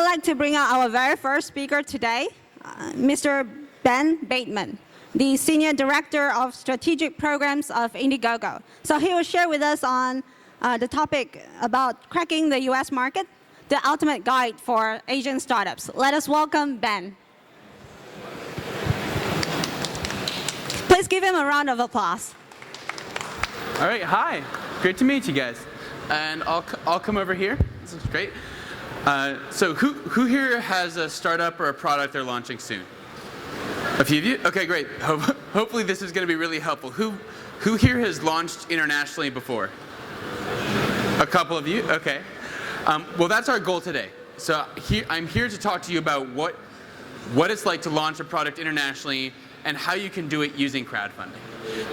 like to bring out our very first speaker today, Mr. Ben Bateman, the Senior Director of Strategic Programs of Indiegogo. So he will share with us on the topic about cracking the US market, the ultimate guide for Asian startups. Let us welcome Ben. Please give him a round of applause. All right, hi. Great to meet you guys. And I'll come over here. This is great. So who here has a startup or a product they're launching soon? A few of you? Okay, great. Hopefully this is going to be really helpful. Who here has launched internationally before? A couple of you? Okay. Well, that's our goal today. So I'm here to talk to you about what it's like to launch a product internationally and how you can do it using crowdfunding.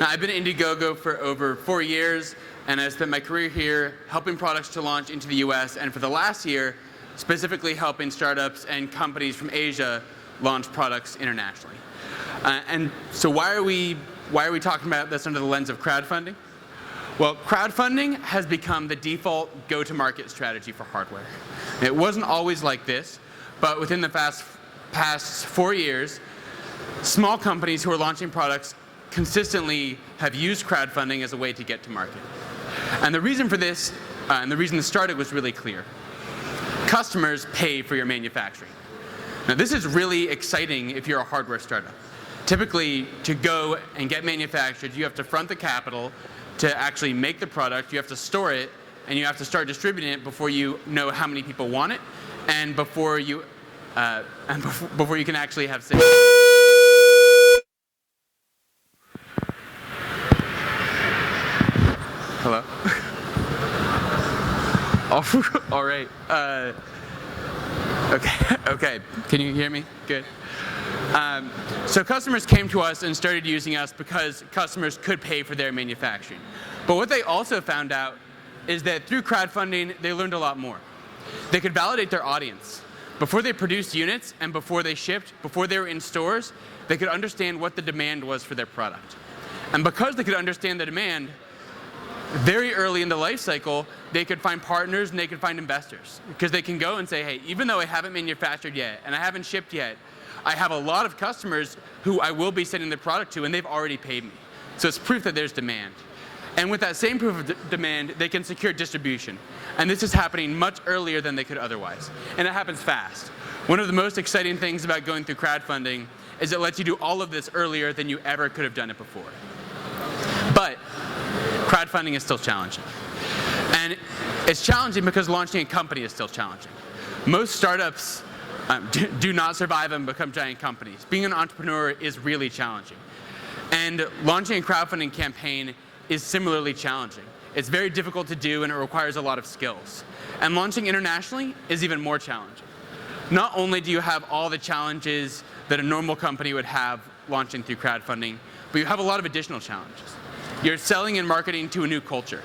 Now, I've been at Indiegogo for over 4 years, and I've spent my career here helping products to launch into the US, and for the last year, specifically helping startups and companies from Asia launch products internationally. And so why are we talking about this under the lens of crowdfunding? Well, crowdfunding has become the default go-to-market strategy for hardware. It wasn't always like this, but within the past 4 years, small companies who are launching products consistently have used crowdfunding as a way to get to market. And the reason for this, and the reason this started was really clear. Customers pay for your manufacturing. Now, this is really exciting if you're a hardware startup. Typically, to go and get manufactured, you have to front the capital to actually make the product, you have to store it, and you have to start distributing it before you know how many people want it, and before you can actually have sales. Hello? All right. Okay. Can you hear me? Good. So customers came to us and started using us because customers could pay for their manufacturing. But what they also found out is that through crowdfunding, they learned a lot more. They could validate their audience. Before they produced units and before they shipped, before they were in stores, they could understand what the demand was for their product. And because they could understand the demand, very early in the life cycle, they could find partners and they could find investors. Because they can go and say, hey, even though I haven't manufactured yet and I haven't shipped yet, I have a lot of customers who I will be sending the product to and they've already paid me. So it's proof that there's demand. And with that same proof of demand, they can secure distribution. And this is happening much earlier than they could otherwise. And it happens fast. One of the most exciting things about going through crowdfunding is it lets you do all of this earlier than you ever could have done it before. But crowdfunding is still challenging. And it's challenging because launching a company is still challenging. Most startups do not survive and become giant companies. Being an entrepreneur is really challenging. And launching a crowdfunding campaign is similarly challenging. It's very difficult to do and it requires a lot of skills. And launching internationally is even more challenging. Not only do you have all the challenges that a normal company would have launching through crowdfunding, but you have a lot of additional challenges. You're selling and marketing to a new culture.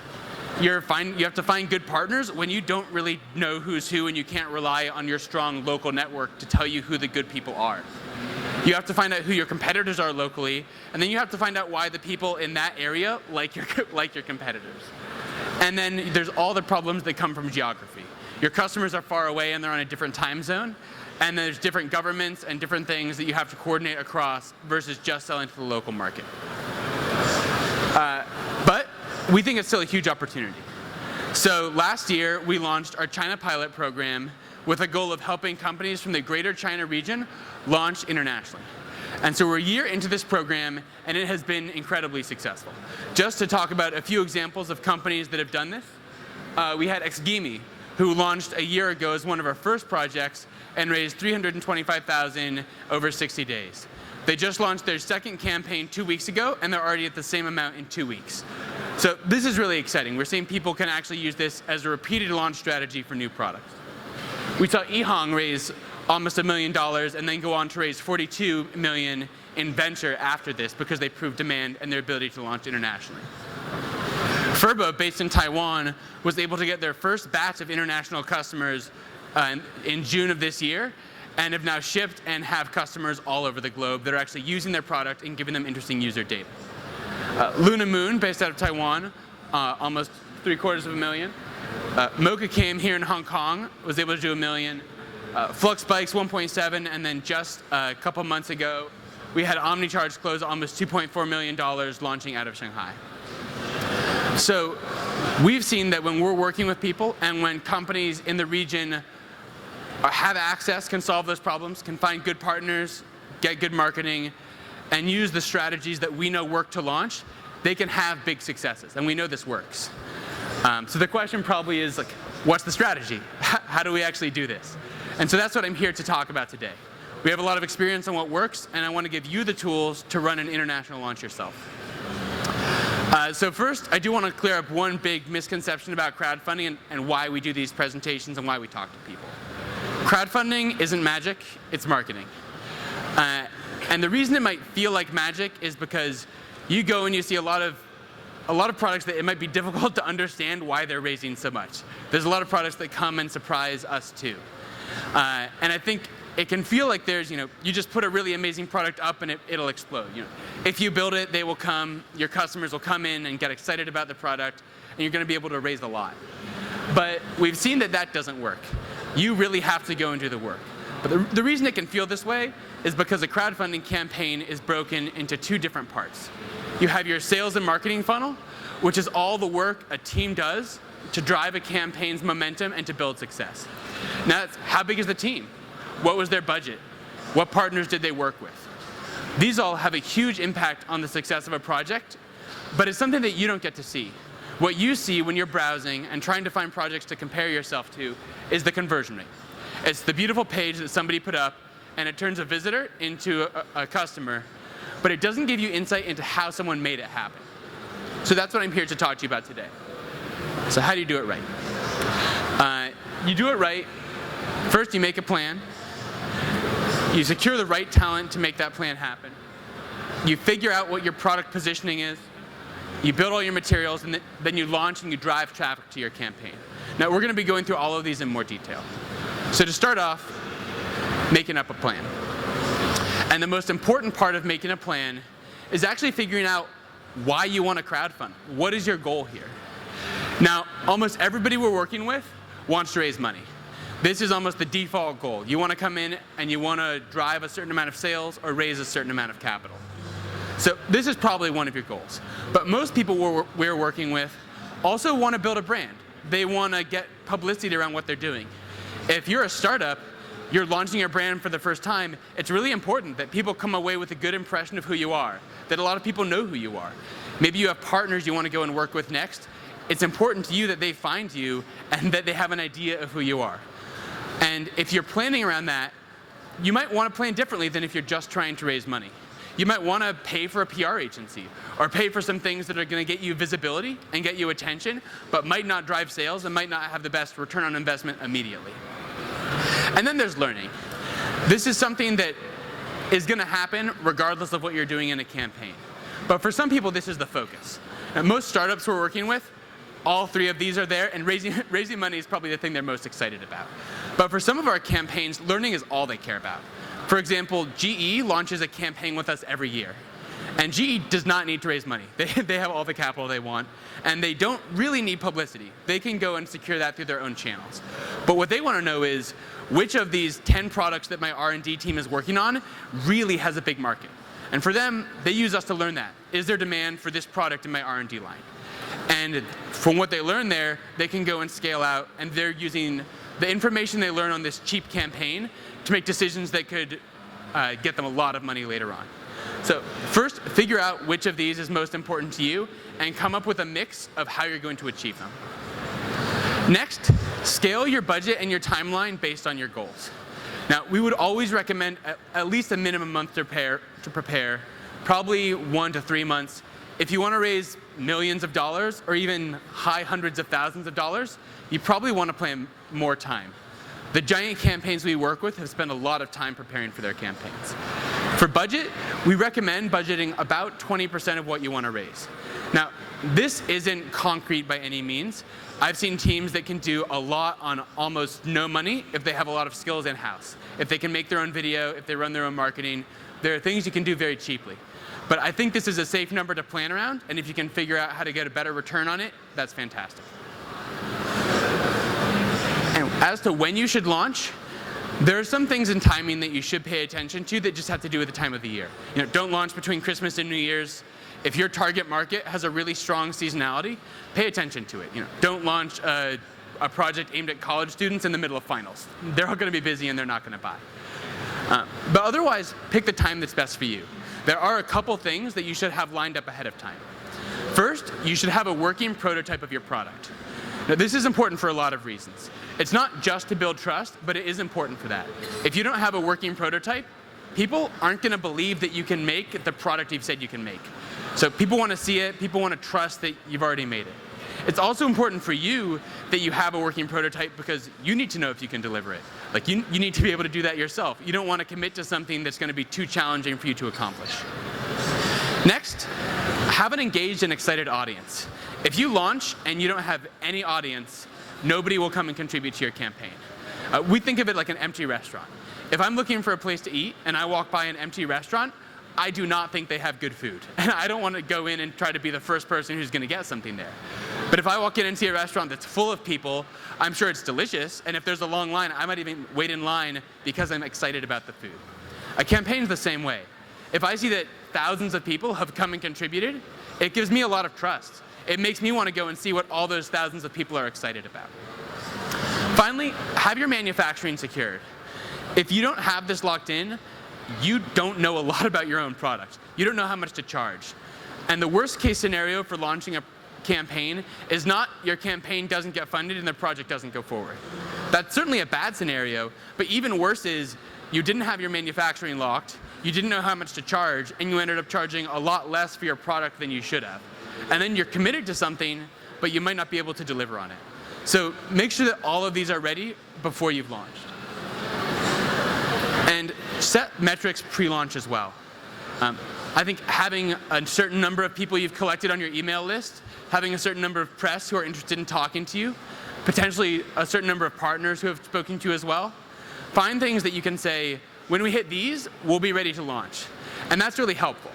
You have to find good partners when you don't really know who's who and you can't rely on your strong local network to tell you who the good people are. You have to find out who your competitors are locally, and then you have to find out why the people in that area like your competitors. And then there's all the problems that come from geography. Your customers are far away and they're on a different time zone, and there's different governments and different things that you have to coordinate across versus just selling to the local market. But we think it's still a huge opportunity. So last year, we launched our China pilot program with a goal of helping companies from the greater China region launch internationally. And so we're a year into this program, and it has been incredibly successful. Just to talk about a few examples of companies that have done this, we had Xgimi, who launched a year ago as one of our first projects and raised $325,000 over 60 days. They just launched their second campaign 2 weeks ago, and they're already at the same amount in 2 weeks. So this is really exciting. We're seeing people can actually use this as a repeated launch strategy for new products. We saw Ehong raise almost $1 million and then go on to raise $42 million in venture after this because they proved demand and their ability to launch internationally. Furbo, based in Taiwan, was able to get their first batch of international customers in June of this year, and have now shipped and have customers all over the globe that are actually using their product and giving them interesting user data. Luna Moon, based out of Taiwan, almost $750,000. Mocha Kim here in Hong Kong was able to do $1 million. Flux Bikes 1.7, and then just a couple months ago, we had OmniCharge close almost $2.4 million launching out of Shanghai. So we've seen that when we're working with people and when companies in the region have access, can solve those problems, can find good partners, get good marketing, and use the strategies that we know work to launch, they can have big successes, and we know this works. So the question probably is, like, what's the strategy? How do we actually do this? And so that's what I'm here to talk about today. We have a lot of experience on what works, and I want to give you the tools to run an international launch yourself. So first, I do want to clear up one big misconception about crowdfunding and why we do these presentations and why we talk to people. Crowdfunding isn't magic, it's marketing. And the reason it might feel like magic is because you go and you see a lot of products that it might be difficult to understand why they're raising so much. There's a lot of products that come and surprise us too. And I think it can feel like there's, you just put a really amazing product up and it'll explode. If you build it, they will come, your customers will come in and get excited about the product, and you're going to be able to raise a lot. But we've seen that that doesn't work. You really have to go and do the work. But the reason it can feel this way is because a crowdfunding campaign is broken into two different parts. You have your sales and marketing funnel, which is all the work a team does to drive a campaign's momentum and to build success. Now, how big is the team? What was their budget? What partners did they work with? These all have a huge impact on the success of a project, but it's something that you don't get to see. What you see when you're browsing and trying to find projects to compare yourself to is the conversion rate. It's the beautiful page that somebody put up, and it turns a visitor into a customer, but it doesn't give you insight into how someone made it happen. So that's what I'm here to talk to you about today. So how do you do it right? You do it right. First, you make a plan. You secure the right talent to make that plan happen. You figure out what your product positioning is. You build all your materials, and then you launch and you drive traffic to your campaign. Now, we're going to be going through all of these in more detail. So to start off, making up a plan. And the most important part of making a plan is actually figuring out why you want to crowdfund. What is your goal here? Now, almost everybody we're working with wants to raise money. This is almost the default goal. You want to come in and you want to drive a certain amount of sales or raise a certain amount of capital. So this is probably one of your goals. But most people we're working with also want to build a brand. They want to get publicity around what they're doing. If you're a startup, you're launching your brand for the first time, it's really important that people come away with a good impression of who you are, that a lot of people know who you are. Maybe you have partners you want to go and work with next. It's important to you that they find you and that they have an idea of who you are. And if you're planning around that, you might want to plan differently than if you're just trying to raise money. You might want to pay for a PR agency or pay for some things that are going to get you visibility and get you attention, but might not drive sales and might not have the best return on investment immediately. And then there's learning. This is something that is going to happen regardless of what you're doing in a campaign. But for some people, this is the focus. Now, most startups we're working with, all three of these are there, and raising money is probably the thing they're most excited about. But for some of our campaigns, learning is all they care about. For example, GE launches a campaign with us every year. And GE does not need to raise money. They have all the capital they want, and they don't really need publicity. They can go and secure that through their own channels. But what they want to know is which of these 10 products that my R&D team is working on really has a big market. And for them, they use us to learn that. Is there demand for this product in my R&D line? And from what they learn there, they can go and scale out, and they're using the information they learn on this cheap campaign to make decisions that could get them a lot of money later on. So first, figure out which of these is most important to you and come up with a mix of how you're going to achieve them. Next, scale your budget and your timeline based on your goals. Now, we would always recommend at least a minimum month to prepare, probably 1 to 3 months. If you want to raise millions of dollars or even high hundreds of thousands of dollars, you probably want to plan more time. The giant campaigns we work with have spent a lot of time preparing for their campaigns. For budget, we recommend budgeting about 20% of what you want to raise. Now, this isn't concrete by any means. I've seen teams that can do a lot on almost no money if they have a lot of skills in-house. If they can make their own video, if they run their own marketing, there are things you can do very cheaply. But I think this is a safe number to plan around, and if you can figure out how to get a better return on it, that's fantastic. And as to when you should launch, There are some things in timing that you should pay attention to that just have to do with the time of the year. Don't launch between Christmas and New Year's. If your target market has a really strong seasonality, pay attention to it. Don't launch a project aimed at college students in the middle of finals. They're all going to be busy and they're not going to buy. But otherwise, pick the time that's best for you. There are a couple things that you should have lined up ahead of time. First, you should have a working prototype of your product. Now, this is important for a lot of reasons. It's not just to build trust, but it is important for that. If you don't have a working prototype, people aren't going to believe that you can make the product you've said you can make. So people want to see it. People want to trust that you've already made it. It's also important for you that you have a working prototype because you need to know if you can deliver it. You need to be able to do that yourself. You don't want to commit to something that's going to be too challenging for you to accomplish. Next, have an engaged and excited audience. If you launch and you don't have any audience, nobody will come and contribute to your campaign. We think of it like an empty restaurant. If I'm looking for a place to eat and I walk by an empty restaurant, I do not think they have good food. And I don't want to go in and try to be the first person who's going to get something there. But if I walk in and see a restaurant that's full of people, I'm sure it's delicious. And if there's a long line, I might even wait in line because I'm excited about the food. A campaign's the same way. If I see that thousands of people have come and contributed, it gives me a lot of trust. It makes me want to go and see what all those thousands of people are excited about. Finally, have your manufacturing secured. If you don't have this locked in, you don't know a lot about your own product. You don't know how much to charge. And the worst case scenario for launching a campaign is not your campaign doesn't get funded and the project doesn't go forward. That's certainly a bad scenario, but even worse is you didn't have your manufacturing locked, you didn't know how much to charge, and you ended up charging a lot less for your product than you should have. And then you're committed to something, but you might not be able to deliver on it. So make sure that all of these are ready before you've launched. And set metrics pre-launch as well. I think having a certain number of people you've collected on your email list, having a certain number of press who are interested in talking to you, potentially a certain number of partners who have spoken to you as well. Find things that you can say, when we hit these, we'll be ready to launch. And that's really helpful.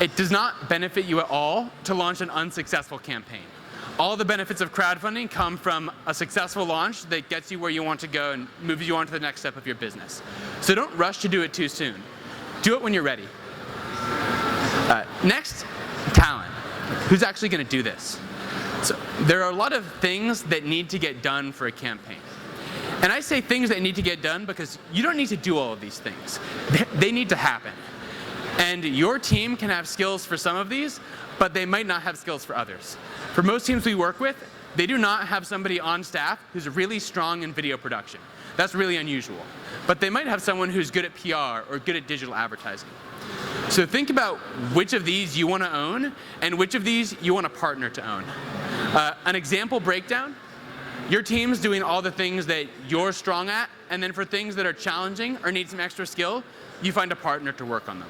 It does not benefit you at all to launch an unsuccessful campaign. All the benefits of crowdfunding come from a successful launch that gets you where you want to go and moves you on to the next step of your business. So don't rush to do it too soon. Do it when you're ready. Next, talent. Who's actually going to do this? So there are a lot of things that need to get done for a campaign. And I say things that need to get done because you don't need to do all of these things. They need to happen. And your team can have skills for some of these, but they might not have skills for others. For most teams we work with, they do not have somebody on staff who's really strong in video production. That's really unusual. But they might have someone who's good at PR or good at digital advertising. So think about which of these you want to own and which of these you want a partner to own. An example breakdown, your team's doing all the things that you're strong at, and then for things that are challenging or need some extra skill, you find a partner to work on them.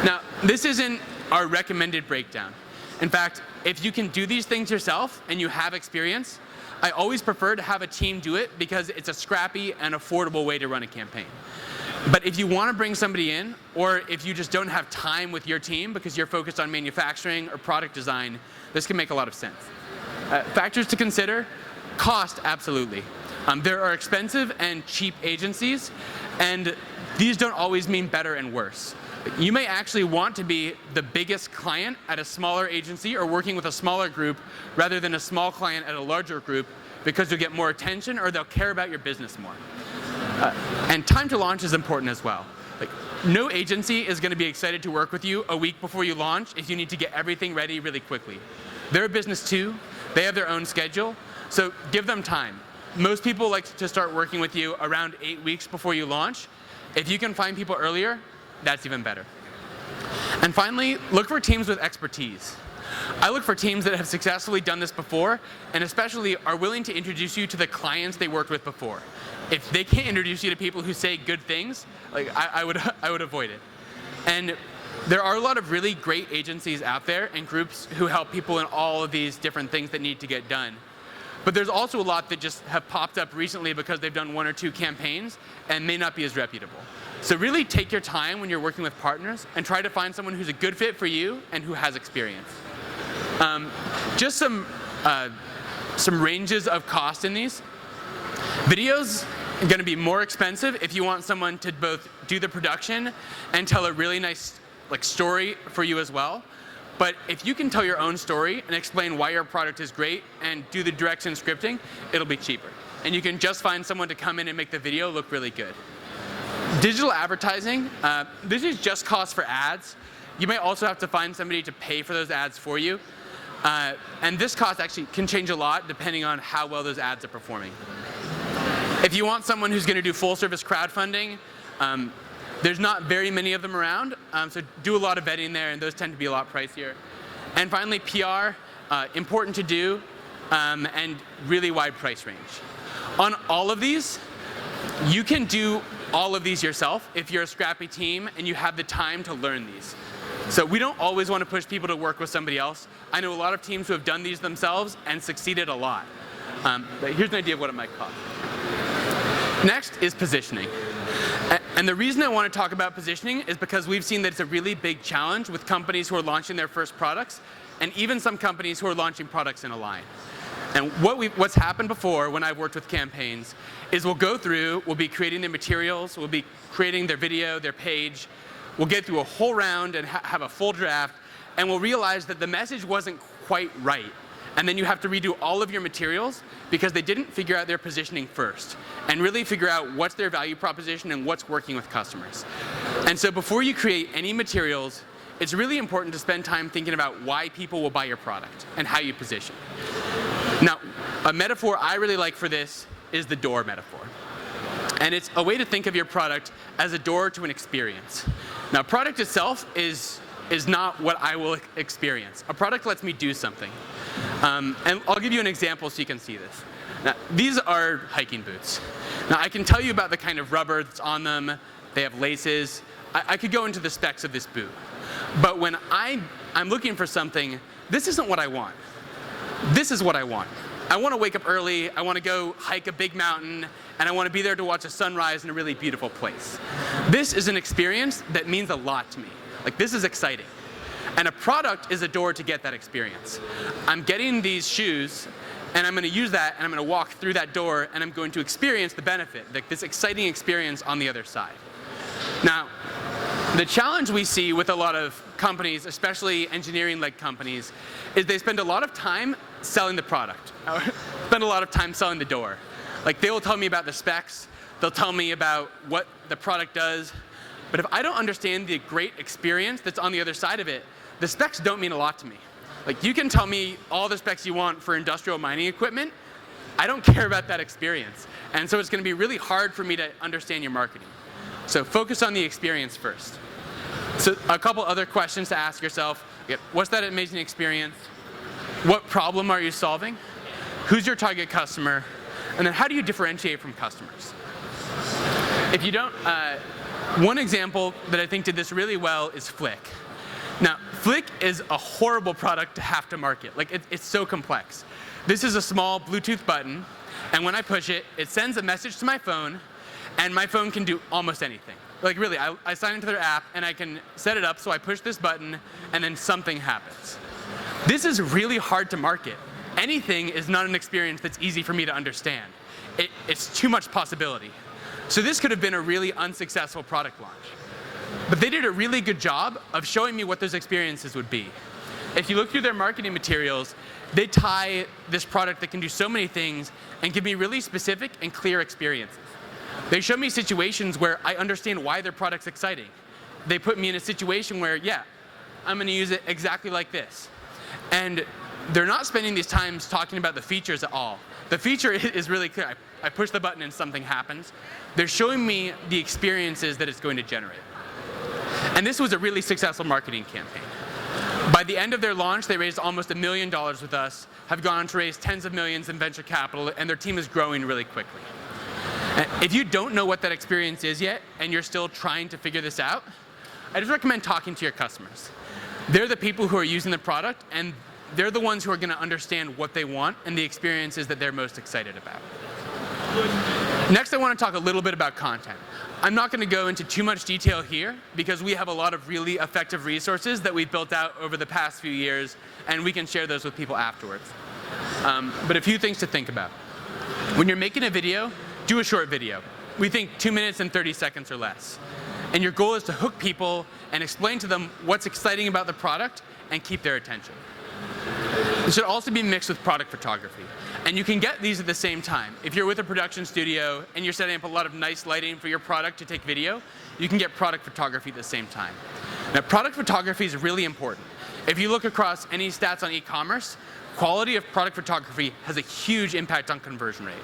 Now, this isn't our recommended breakdown. In fact, if you can do these things yourself and you have experience, I always prefer to have a team do it because it's a scrappy and affordable way to run a campaign. But if you want to bring somebody in, or if you just don't have time with your team because you're focused on manufacturing or product design, this can make a lot of sense. Factors to consider, cost, absolutely. There are expensive and cheap agencies, and these don't always mean better and worse. You may actually want to be the biggest client at a smaller agency or working with a smaller group rather than a small client at a larger group because you'll get more attention or they'll care about your business more. And time to launch is important as well. No agency is going to be excited to work with you a week before you launch if you need to get everything ready really quickly. They're a business too. They have their own schedule. So give them time. Most people like to start working with you around 8 weeks before you launch. If you can find people earlier, that's even better. And finally, look for teams with expertise. I look for teams that have successfully done this before, and especially are willing to introduce you to the clients they worked with before. If they can't introduce you to people who say good things, I would avoid it. And there are a lot of really great agencies out there and groups who help people in all of these different things that need to get done. But there's also a lot that just have popped up recently because they've done 1 or 2 campaigns and may not be as reputable. So really take your time when you're working with partners and try to find someone who's a good fit for you and who has experience. Just some ranges of cost in these. Videos going to be more expensive if you want someone to both do the production and tell a really nice story for you as well. But if you can tell your own story and explain why your product is great and do the direction scripting, it'll be cheaper. And you can just find someone to come in and make the video look really good. Digital advertising, this is just cost for ads. You may also have to find somebody to pay for those ads for you. And this cost actually can change a lot depending on how well those ads are performing. If you want someone who's going to do full service crowdfunding, there's not very many of them around, so do a lot of vetting there, and those tend to be a lot pricier. And finally, PR, important to do, and really wide price range. On all of these, you can do all of these yourself if you're a scrappy team and you have the time to learn these. So we don't always want to push people to work with somebody else. I know a lot of teams who have done these themselves and succeeded a lot. But here's an idea of what it might cost. Next is positioning. And the reason I want to talk about positioning is because we've seen that it's a really big challenge with companies who are launching their first products, and even some companies who are launching products in a line. And what's happened before when I've worked with campaigns is we'll go through, we'll be creating their materials, we'll be creating their video, their page, we'll get through a whole round and have a full draft, and we'll realize that the message wasn't quite right. And then you have to redo all of your materials because they didn't figure out their positioning first and really figure out what's their value proposition and what's working with customers. And so before you create any materials, it's really important to spend time thinking about why people will buy your product and how you position. Now, a metaphor I really like for this is the door metaphor. And it's a way to think of your product as a door to an experience. Now, product itself is not what I will experience. A product lets me do something. And I'll give you an example so you can see this. Now, these are hiking boots. Now, I can tell you about the kind of rubber that's on them. They have laces. I could go into the specs of this boot. But when I'm looking for something, this isn't what I want. This is what I want. I want to wake up early, I want to go hike a big mountain, and I want to be there to watch a sunrise in a really beautiful place. This is an experience that means a lot to me. This is exciting. And a product is a door to get that experience. I'm getting these shoes, and I'm going to use that, and I'm going to walk through that door, and I'm going to experience the benefit, this exciting experience on the other side. Now, the challenge we see with a lot of companies, especially engineering-led companies, is they spend a lot of time selling the product, spend a lot of time selling the door. They will tell me about the specs, they'll tell me about what the product does, but if I don't understand the great experience that's on the other side of it, the specs don't mean a lot to me. You can tell me all the specs you want for industrial mining equipment, I don't care about that experience. And so it's going to be really hard for me to understand your marketing. So focus on the experience first. So a couple other questions to ask yourself. What's that amazing experience? What problem are you solving? Who's your target customer? And then how do you differentiate from customers? If you don't, one example that I think did this really well is Flick. Now, Flick is a horrible product to have to market. It's so complex. This is a small Bluetooth button, and when I push it, it sends a message to my phone, and my phone can do almost anything. Really, I sign into their app, and I can set it up so I push this button, and then something happens. This is really hard to market. Anything is not an experience that's easy for me to understand. It's too much possibility. So this could have been a really unsuccessful product launch. But they did a really good job of showing me what those experiences would be. If you look through their marketing materials, they tie this product that can do so many things and give me really specific and clear experiences. They show me situations where I understand why their product's exciting. They put me in a situation where, yeah, I'm going to use it exactly like this. And they're not spending these times talking about the features at all. The feature is really clear. I push the button and something happens. They're showing me the experiences that it's going to generate. And this was a really successful marketing campaign. By the end of their launch, they raised almost $1 million with us, have gone on to raise tens of millions in venture capital, and their team is growing really quickly. If you don't know what that experience is yet, and you're still trying to figure this out, I just recommend talking to your customers. They're the people who are using the product, and they're the ones who are going to understand what they want and the experiences that they're most excited about. Next, I want to talk a little bit about content. I'm not going to go into too much detail here because we have a lot of really effective resources that we've built out over the past few years, and we can share those with people afterwards. But a few things to think about. When you're making a video, do a short video. We think 2 minutes and 30 seconds or less. And your goal is to hook people and explain to them what's exciting about the product and keep their attention. It should also be mixed with product photography. And you can get these at the same time. If you're with a production studio and you're setting up a lot of nice lighting for your product to take video, you can get product photography at the same time. Now, product photography is really important. If you look across any stats on e-commerce, quality of product photography has a huge impact on conversion rate.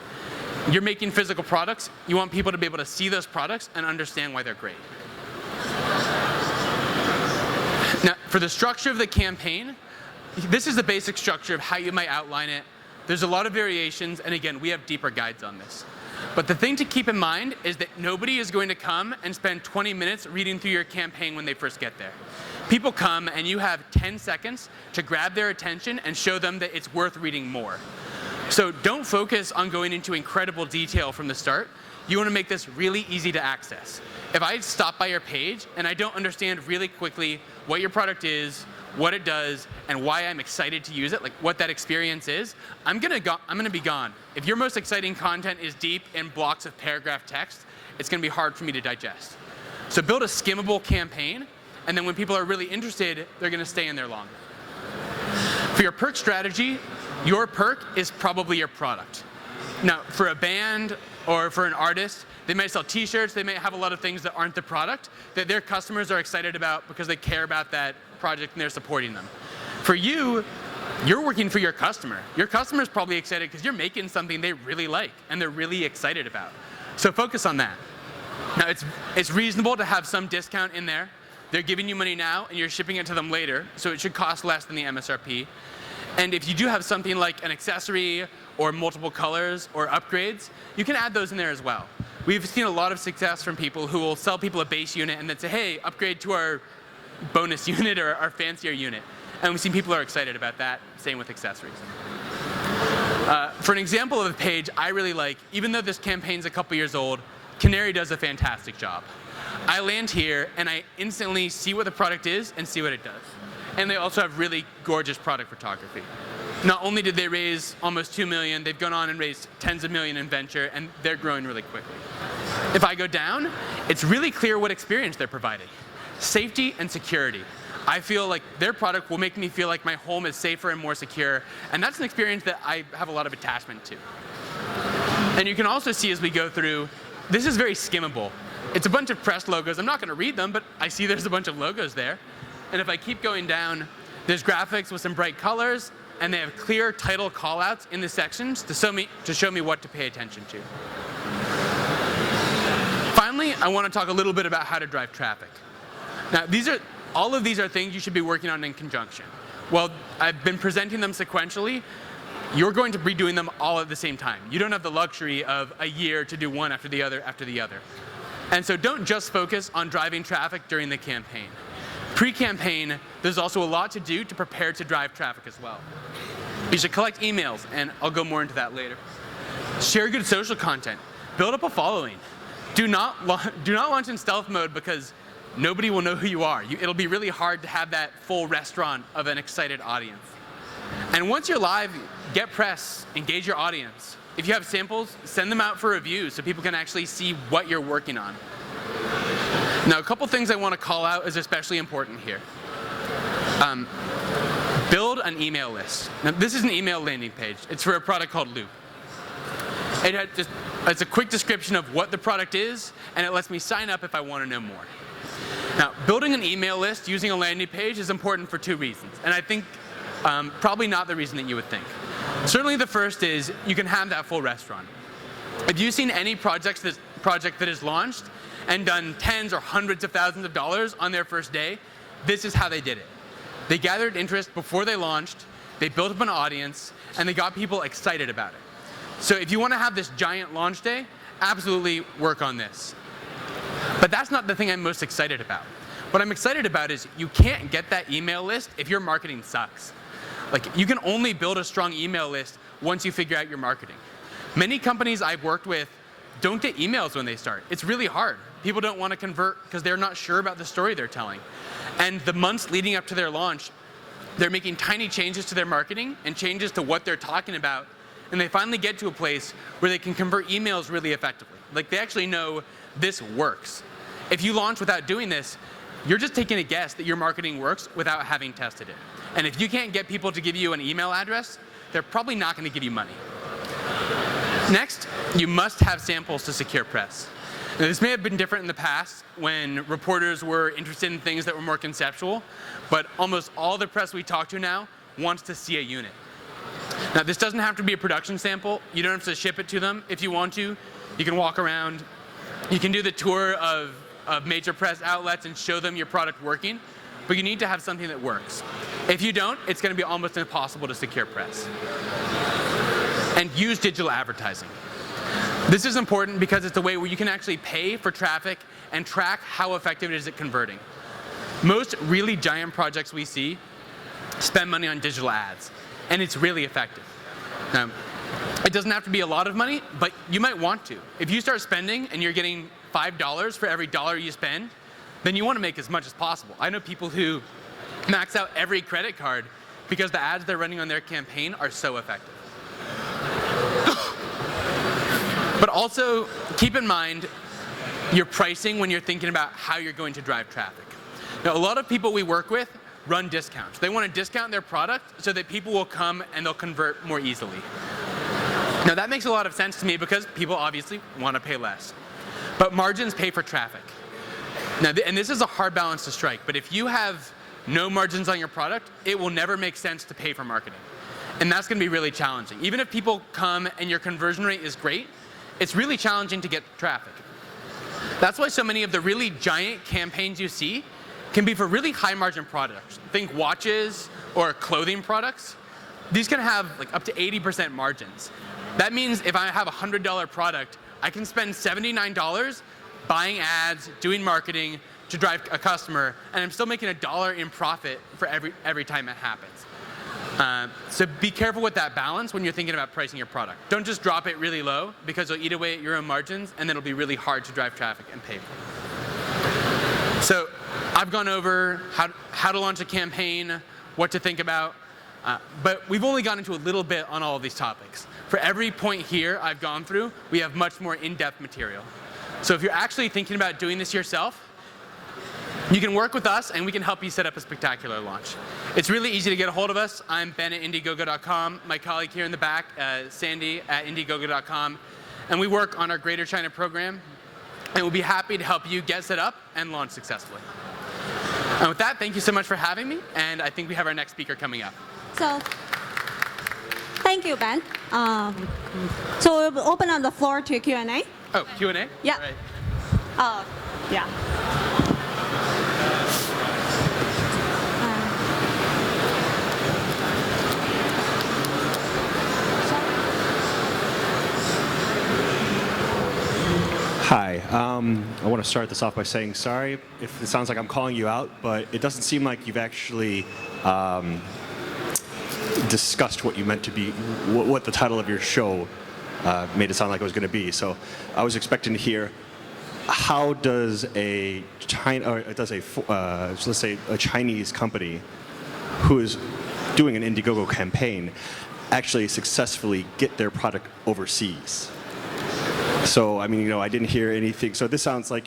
You're making physical products, you want people to be able to see those products and understand why they're great. Now, for the structure of the campaign, this is the basic structure of how you might outline it. There's a lot of variations, and again, we have deeper guides on this. But the thing to keep in mind is that nobody is going to come and spend 20 minutes reading through your campaign when they first get there. People come and you have 10 seconds to grab their attention and show them that it's worth reading more. So don't focus on going into incredible detail from the start. You want to make this really easy to access. If I stop by your page and I don't understand really quickly what your product is, what it does, and why I'm excited to use it, like what that experience is, I'm gonna be gone. If your most exciting content is deep in blocks of paragraph text, it's gonna be hard for me to digest. So build a skimmable campaign, and then when people are really interested, they're gonna stay in there longer. For your perk strategy, your perk is probably your product. Now, for a band or for an artist, they might sell t-shirts, they might have a lot of things that aren't the product that their customers are excited about because they care about that project and they're supporting them. For you, you're working for your customer. Your customer's probably excited because you're making something they really like and they're really excited about. So focus on that. Now, it's reasonable to have some discount in there. They're giving you money now and you're shipping it to them later, so it should cost less than the MSRP. And if you do have something like an accessory or multiple colors or upgrades, you can add those in there as well. We've seen a lot of success from people who will sell people a base unit and then say, hey, upgrade to our bonus unit or our fancier unit. And we've seen people are excited about that, same with accessories. For an example of a page I really like, even though this campaign's a couple years old, Canary does a fantastic job. I land here and I instantly see what the product is and see what it does. And they also have really gorgeous product photography. Not only did they raise almost 2 million, they've gone on and raised tens of millions in venture, and they're growing really quickly. If I go down, it's really clear what experience they're providing. Safety and security. I feel like their product will make me feel like my home is safer and more secure, and that's an experience that I have a lot of attachment to. And you can also see as we go through, this is very skimmable. It's a bunch of press logos. I'm not going to read them, but I see there's a bunch of logos there. And if I keep going down, there's graphics with some bright colors, and they have clear title callouts in the sections to show me what to pay attention to. Finally, I want to talk a little bit about how to drive traffic. Now, all of these are things you should be working on in conjunction. Well, I've been presenting them sequentially. You're going to be doing them all at the same time. You don't have the luxury of a year to do one after the other after the other. And so don't just focus on driving traffic during the campaign. Pre-campaign, there's also a lot to do to prepare to drive traffic as well. You should collect emails, and I'll go more into that later. Share good social content. Build up a following. Do not launch in stealth mode because nobody will know who you are. It'll be really hard to have that full restaurant of an excited audience. And once you're live, get press, engage your audience. If you have samples, send them out for review so people can actually see what you're working on. Now, a couple things I want to call out is especially important here. Build an email list. Now, this is an email landing page. It's for a product called Loop. It's a quick description of what the product is, and it lets me sign up if I want to know more. Now, building an email list using a landing page is important for 2 reasons, and I think probably not the reason that you would think. Certainly the first is you can have that full restaurant. If you've seen any project that is launched and done tens or hundreds of thousands of dollars on their first day, this is how they did it. They gathered interest before they launched, they built up an audience, and they got people excited about it. So if you want to have this giant launch day, absolutely work on this. But that's not the thing I'm most excited about. What I'm excited about is you can't get that email list if your marketing sucks. Like, you can only build a strong email list once you figure out your marketing. Many companies I've worked with don't get emails when they start. It's really hard. People don't want to convert because they're not sure about the story they're telling. And the months leading up to their launch, they're making tiny changes to their marketing and changes to what they're talking about. and they finally get to a place where they can convert emails really effectively. Like, they actually know this works. If you launch without doing this, you're just taking a guess that your marketing works without having tested it. And if you can't get people to give you an email address, they're probably not going to give you money. Next, you must have samples to secure press. Now, this may have been different in the past when reporters were interested in things that were more conceptual, but almost all the press we talk to now wants to see a unit. Now, this doesn't have to be a production sample. You don't have to ship it to them if you want to. You can walk around. You can do the tour of major press outlets and show them your product working, but you need to have something that works. If you don't, it's going to be almost impossible to secure press. And use digital advertising. This is important because it's a way where you can actually pay for traffic and track how effective it is at converting. Most really giant projects we see spend money on digital ads, and it's really effective. Now, it doesn't have to be a lot of money, but you might want to. If you start spending and you're getting $5 for every dollar you spend, then you want to make as much as possible. I know people who max out every credit card because the ads they're running on their campaign are so effective. But also, keep in mind your pricing when you're thinking about how you're going to drive traffic. Now, a lot of people we work with run discounts. They want to discount their product so that people will come and they'll convert more easily. Now, that makes a lot of sense to me because people obviously want to pay less. But margins pay for traffic. Now, and this is a hard balance to strike, but if you have no margins on your product, it will never make sense to pay for marketing. And that's going to be really challenging. Even if people come and your conversion rate is great, it's really challenging to get traffic. That's why so many of the really giant campaigns you see can be for really high margin products. Think watches or clothing products. These can have like up to 80% margins. That means if I have a $100 product, I can spend $79 buying ads, doing marketing to drive a customer, and I'm still making $1 in profit for every time it happens. So be careful with that balance when you're thinking about pricing your product. Don't just drop it really low because it'll eat away at your own margins, and then it'll be really hard to drive traffic and pay for it. So I've gone over how to launch a campaign, what to think about, but we've only gone into a little bit on all of these topics. For every point here I've gone through, we have much more in-depth material. So if you're actually thinking about doing this yourself, you can work with us and we can help you set up a spectacular launch. It's really easy to get a hold of us. I'm Ben at Indiegogo.com. My colleague here in the back, Sandy at Indiegogo.com. And we work on our Greater China program. And we'll be happy to help you get set up and launch successfully. And with that, thank you so much for having me. And I think we have our next speaker coming up. So, thank you, Ben. So we'll open up the floor to Q&A. Oh, Q&A? Yeah. All right. Yeah. Hi. I want to start this off by saying sorry if it sounds like I'm calling you out, but it doesn't seem like you've actually discussed what you meant to be, what the title of your show made it sound like it was going to be. So I was expecting to hear how does a let's say a Chinese company who is doing an Indiegogo campaign actually successfully get their product overseas. So, I mean, I didn't hear anything. So this sounds like,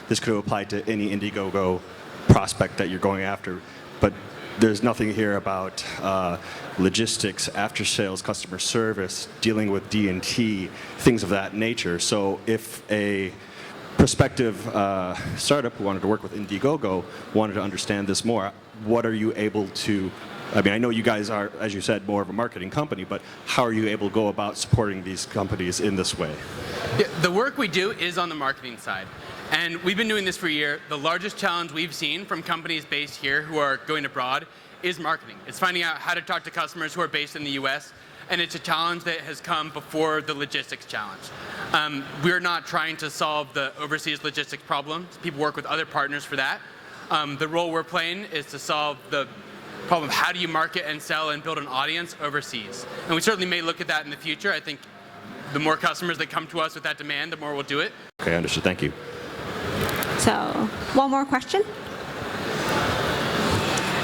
this could have applied to any Indiegogo prospect that you're going after. But there's nothing here about logistics, after-sales, customer service, dealing with D&T, things of that nature. So if a prospective startup who wanted to work with Indiegogo wanted to understand this more, what are you able to I mean, I know you guys are, as you said, more of a marketing company, but how are you able to go about supporting these companies in this way? Yeah, the work we do is on the marketing side. And we've been doing this for a year. The largest challenge we've seen from companies based here who are going abroad is marketing. It's finding out how to talk to customers who are based in the US, and it's a challenge that has come before the logistics challenge. We're not trying to solve the overseas logistics problems. People work with other partners for that. The role we're playing is to solve the problem of how do you market and sell and build an audience overseas. And we certainly may look at that in the future. I think the more customers that come to us with that demand, the more we'll do it. Okay, understood. Thank you. So, one more question?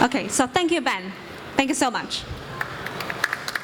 Okay, so thank you, Ben. Thank you so much.